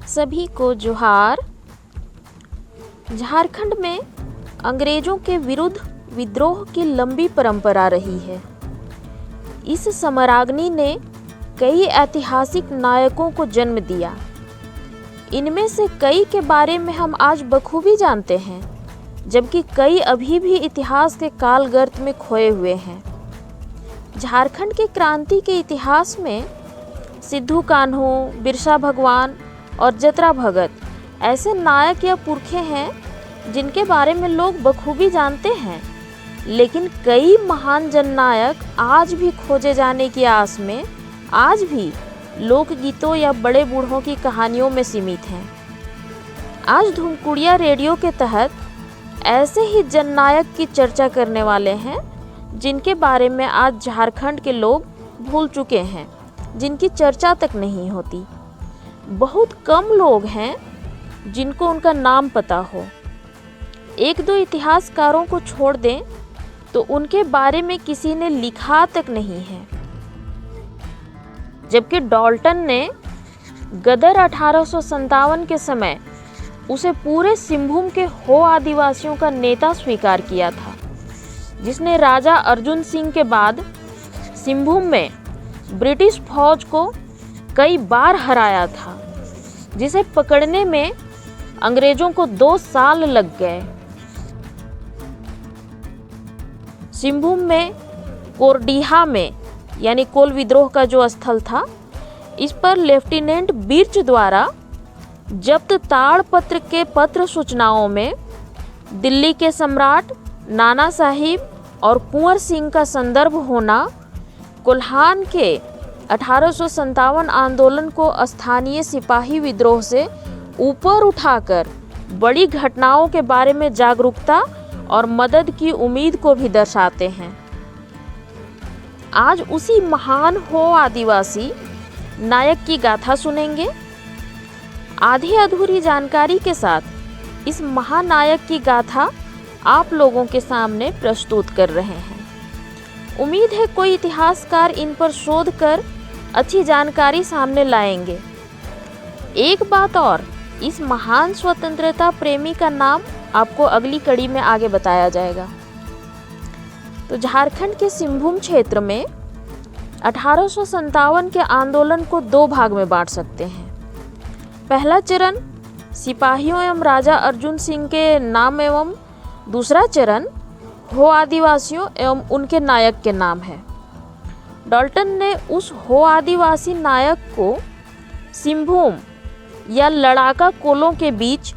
सभी को जोहार। झारखंड में अंग्रेजों के विरुद्ध विद्रोह की लंबी परंपरा रही है। इस समराग्नि ने कई ऐतिहासिक नायकों को जन्म दिया। इनमें से कई के बारे में हम आज बखूबी जानते हैं, जबकि कई अभी भी इतिहास के कालगर्त में खोए हुए हैं। झारखंड के क्रांति के इतिहास में सिद्धू कान्हू, बिरसा भगवान और जतरा भगत ऐसे नायक या पुरखे हैं जिनके बारे में लोग बखूबी जानते हैं, लेकिन कई महान जननायक आज भी खोजे जाने की आस में आज भी लोकगीतों या बड़े बूढ़ों की कहानियों में सीमित हैं। आज धूमकुड़िया रेडियो के तहत ऐसे ही जननायक की चर्चा करने वाले हैं जिनके बारे में आज झारखंड के लोग भूल चुके हैं, जिनकी चर्चा तक नहीं होती। बहुत कम लोग हैं जिनको उनका नाम पता हो। एक दो इतिहासकारों को छोड़ दें तो उनके बारे में किसी ने लिखा तक नहीं है। जबकि डाल्टन ने गदर 1857 के समय उसे पूरे सिंहभूम के हो आदिवासियों का नेता स्वीकार किया था, जिसने राजा अर्जुन सिंह के बाद सिंहभूम में ब्रिटिश फौज को कई बार हराया था, जिसे पकड़ने में अंग्रेजों को 2 साल लग गए। सिंहभूम में कोरडीहा में यानी कोल विद्रोह का जो स्थल था, इस पर लेफ्टिनेंट बिर्च द्वारा जब्त ताड़पत्र के पत्र सूचनाओं में दिल्ली के सम्राट नाना साहिब और कुंवर सिंह का संदर्भ होना कोल्हान के 1857 आंदोलन को स्थानीय सिपाही विद्रोह से ऊपर उठाकर बड़ी घटनाओं के बारे में जागरूकता और मदद की उम्मीद को भी दर्शाते हैं। आज उसी महान हो आदिवासी नायक की गाथा सुनेंगे। आधी अधूरी जानकारी के साथ इस महानायक की गाथा आप लोगों के सामने प्रस्तुत कर रहे हैं। उम्मीद है कोई इतिहासकार इन पर शोध कर अच्छी जानकारी सामने लाएंगे। एक बात और, इस महान स्वतंत्रता प्रेमी का नाम आपको अगली कड़ी में आगे बताया जाएगा। तो झारखंड के सिंहभूम क्षेत्र में 1857 के आंदोलन को 2 भाग में बांट सकते हैं। पहला चरण सिपाहियों एवं राजा अर्जुन सिंह के नाम एवं दूसरा चरण हो आदिवासियों एवं उनके नायक के नाम है। डाल्टन ने उस हो आदिवासी नायक को सिंहभूम या लड़ाका कोलों के बीच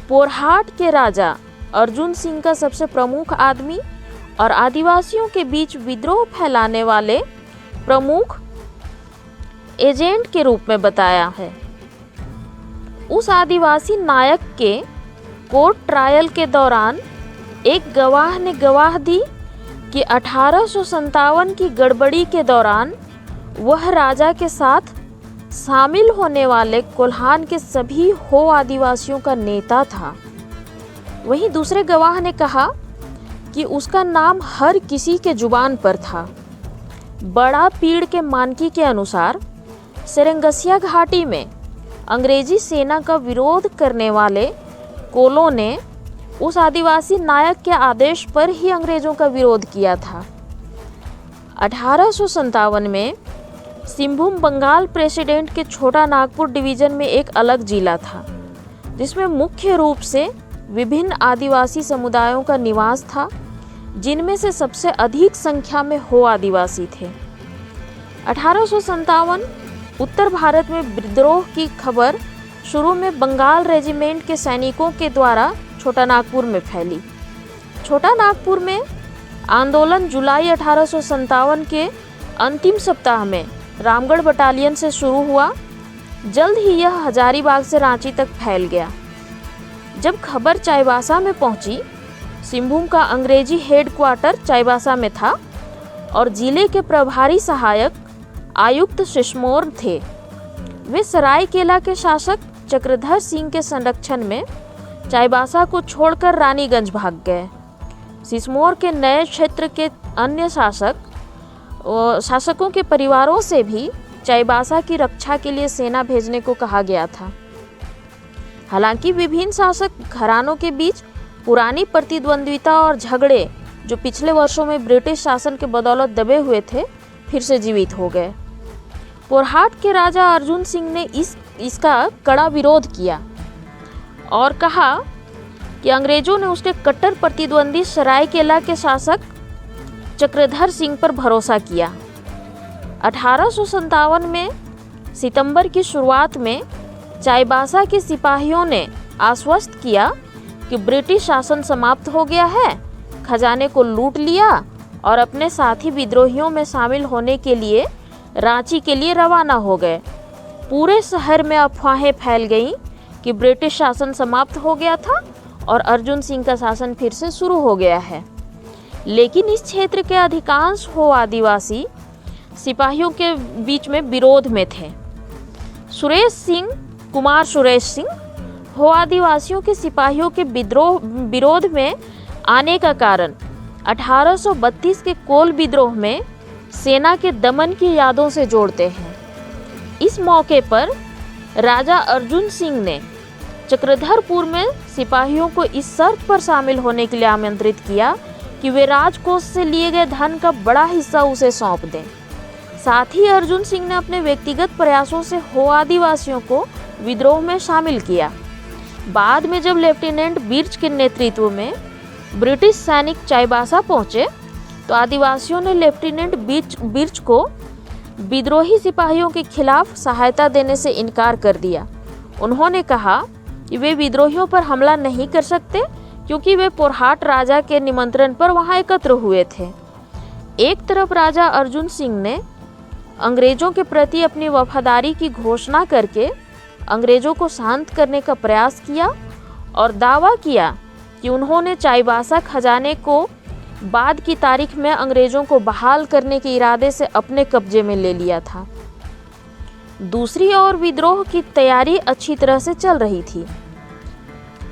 पोरहाट के राजा अर्जुन सिंह का सबसे प्रमुख आदमी और आदिवासियों के बीच विद्रोह फैलाने वाले प्रमुख एजेंट के रूप में बताया है। उस आदिवासी नायक के कोर्ट ट्रायल के दौरान एक गवाह ने गवाह दी कि 1857 की गड़बड़ी के दौरान वह राजा के साथ शामिल होने वाले कोल्हान के सभी हो आदिवासियों का नेता था। वहीं दूसरे गवाह ने कहा कि उसका नाम हर किसी के जुबान पर था। बड़ा पीड़ के मानकी के अनुसार सेरेंगसिया घाटी में अंग्रेजी सेना का विरोध करने वाले कोलों ने उस आदिवासी नायक के आदेश पर ही अंग्रेजों का विरोध किया था। 1857 में सिंहभूम बंगाल प्रेसिडेंट के छोटा नागपुर डिवीजन में एक अलग जिला था, जिसमें मुख्य रूप से विभिन्न आदिवासी समुदायों का निवास था, जिनमें से सबसे अधिक संख्या में हो आदिवासी थे। 1857 उत्तर भारत में विद्रोह की खबर शुरू में बंगाल रेजिमेंट के सैनिकों के द्वारा छोटा नागपुर में फैली। छोटा नागपुर में आंदोलन जुलाई 1857 के अंतिम सप्ताह में रामगढ़ बटालियन से शुरू हुआ। जल्द ही यह हजारीबाग से रांची तक फैल गया। जब खबर चाईबासा में पहुंची, सिंहभूम का अंग्रेजी हेडक्वार्टर चाईबासा में था और जिले के प्रभारी सहायक आयुक्त सिस्मोर थे। वे सरायकेला के शासक चक्रधर सिंह के संरक्षण में चाईबासा को छोड़कर रानीगंज भाग गए। सिस्मोर के नए क्षेत्र के अन्य शासकों के परिवारों से भी चाईबासा की रक्षा के लिए सेना भेजने को कहा गया था। हालांकि विभिन्न शासक घरानों के बीच पुरानी प्रतिद्वंद्विता और झगड़े जो पिछले वर्षों में ब्रिटिश शासन के बदौलत दबे हुए थे, फिर से जीवित हो गए। पोरहाट के राजा अर्जुन सिंह ने इसका कड़ा विरोध किया और कहा कि अंग्रेजों ने उसके कट्टर प्रतिद्वंदी सरायकेला के शासक चक्रधर सिंह पर भरोसा किया। 1857 में सितंबर की शुरुआत में चाईबासा के सिपाहियों ने आश्वस्त किया कि ब्रिटिश शासन समाप्त हो गया है, खजाने को लूट लिया और अपने साथी विद्रोहियों में शामिल होने के लिए रांची के लिए रवाना हो गए। पूरे शहर में अफवाहें फैल गईं कि ब्रिटिश शासन समाप्त हो गया था और अर्जुन सिंह का शासन फिर से शुरू हो गया है। लेकिन इस क्षेत्र के अधिकांश हो आदिवासी सिपाहियों के बीच में विरोध में थे। कुमार सुरेश सिंह हो आदिवासियों के सिपाहियों के विरोध में आने का कारण 1832 के कोल विद्रोह में सेना के दमन की यादों से जोड़ते हैं। इस मौके पर राजा अर्जुन सिंह ने चक्रधरपुर में सिपाहियों को इस शर्त पर शामिल होने के लिए आमंत्रित किया कि वे राजकोष से लिए गए धन का बड़ा हिस्सा उसे सौंप दें। साथ ही अर्जुन सिंह ने अपने व्यक्तिगत प्रयासों से हो आदिवासियों को विद्रोह में शामिल किया। बाद में जब लेफ्टिनेंट बिर्च के नेतृत्व में ब्रिटिश सैनिक चाईबासा पहुंचे तो आदिवासियों ने लेफ्टिनेंट बिर्च को विद्रोही सिपाहियों के खिलाफ सहायता देने से इनकार कर दिया। उन्होंने कहा कि वे विद्रोहियों पर हमला नहीं कर सकते क्योंकि वे पोरहाट राजा के निमंत्रण पर वहां एकत्र हुए थे। एक तरफ राजा अर्जुन सिंह ने अंग्रेजों के प्रति अपनी वफादारी की घोषणा करके अंग्रेजों को शांत करने का प्रयास किया और दावा किया कि उन्होंने चाईबासा खजाने को बाद की तारीख में अंग्रेजों को बहाल करने के इरादे से अपने कब्जे में ले लिया था। दूसरी ओर विद्रोह की तैयारी अच्छी तरह से चल रही थी।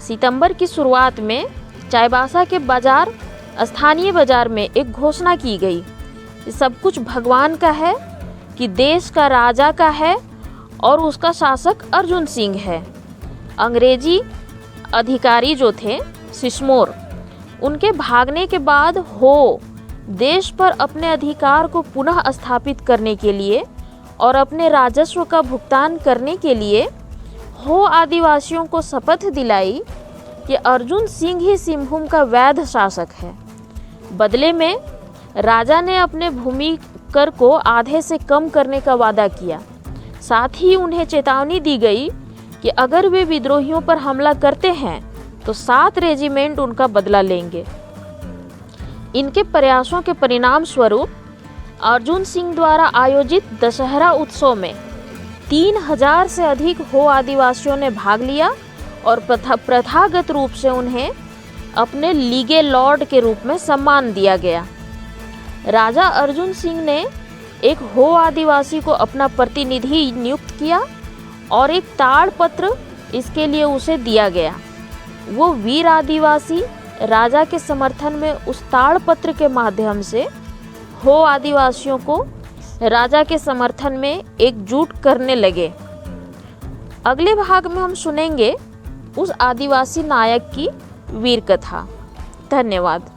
सितंबर की शुरुआत में चाईबासा के स्थानीय बाजार में एक घोषणा की गई कि सब कुछ भगवान का है, कि देश का राजा का है और उसका शासक अर्जुन सिंह है। अंग्रेजी अधिकारी जो थे सिस्मोर, उनके भागने के बाद हो देश पर अपने अधिकार को पुनः स्थापित करने के लिए और अपने राजस्व का भुगतान करने के लिए हो आदिवासियों को शपथ दिलाई कि अर्जुन सिंह ही सिंहभूम का वैध शासक है। बदले में राजा ने अपने भूमि कर को आधे से कम करने का वादा किया। साथ ही उन्हें चेतावनी दी गई कि अगर वे विद्रोहियों पर हमला करते हैं तो 7 रेजिमेंट उनका बदला लेंगे। इनके प्रयासों के परिणाम स्वरूप अर्जुन सिंह द्वारा आयोजित दशहरा उत्सव में 3000 से अधिक हो आदिवासियों ने भाग लिया और प्रथागत रूप से उन्हें अपने लीगे लॉर्ड के रूप में सम्मान दिया गया। राजा अर्जुन सिंह ने एक हो आदिवासी को अपना प्रतिनिधि नियुक्त किया और एक ताड़पत्र इसके लिए उसे दिया गया। वो वीर आदिवासी राजा के समर्थन में उस ताड़पत्र के माध्यम से हो आदिवासियों को राजा के समर्थन में एकजुट करने लगे। अगले भाग में हम सुनेंगे उस आदिवासी नायक की वीर कथा। धन्यवाद।